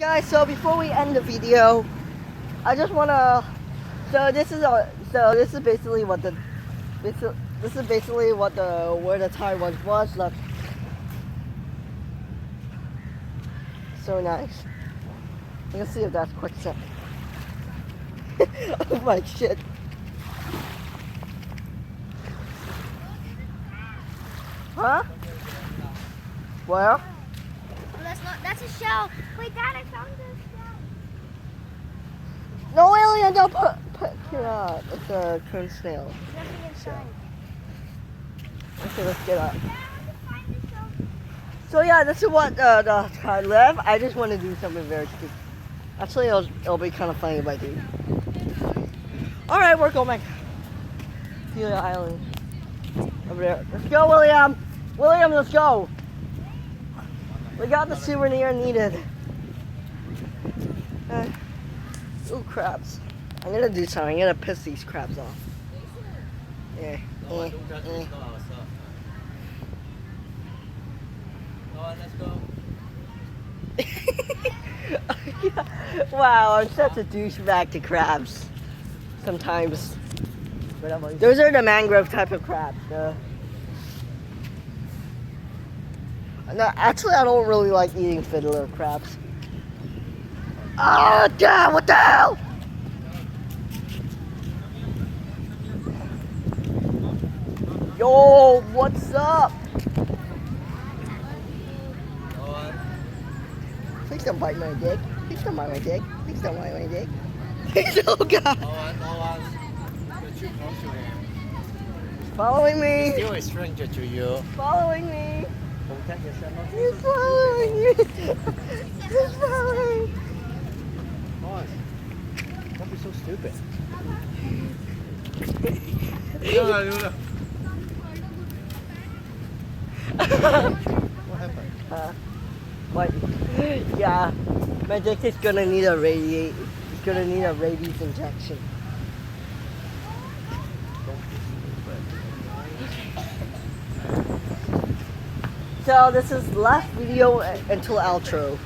Guys, so before we end the video, I just wanna. This is basically what the where the tire was. Look, so nice. Let's see if that's quicksand. Oh my shit. Huh? Where? Oh, that's a shell. Wait, Dad, I found this shell. No, alien, don't put it's a current snail. There's nothing inside. Okay, let's get up. Dad, I want to find the shell. So yeah, this is what I live. I just want to do something very stupid. Actually, it'll be kind of funny if I do. All right, we're going back. Celia Island. Over there. Let's go, William. William, let's go. We got the souvenir needed. Ooh, crabs. I'm gonna do something. I'm gonna piss these crabs off. Yeah. Let's go. Wow, I'm such a douchebag to crabs. Sometimes. Those are the mangrove type of crabs. No, actually, I don't really like eating fiddler crabs. Oh, damn, what the hell? Yo, what's up? Please don't bite my dick. Please don't bite my dick. Please don't bite my dick. Oh, God. You're too close to him. Following me. Still a stranger to you. Following me. Protect yourself. He's following me. He's following. Boss, don't be so stupid. What happened? What? Yeah, my dick is gonna need a rabies injection. So this is last video until outro.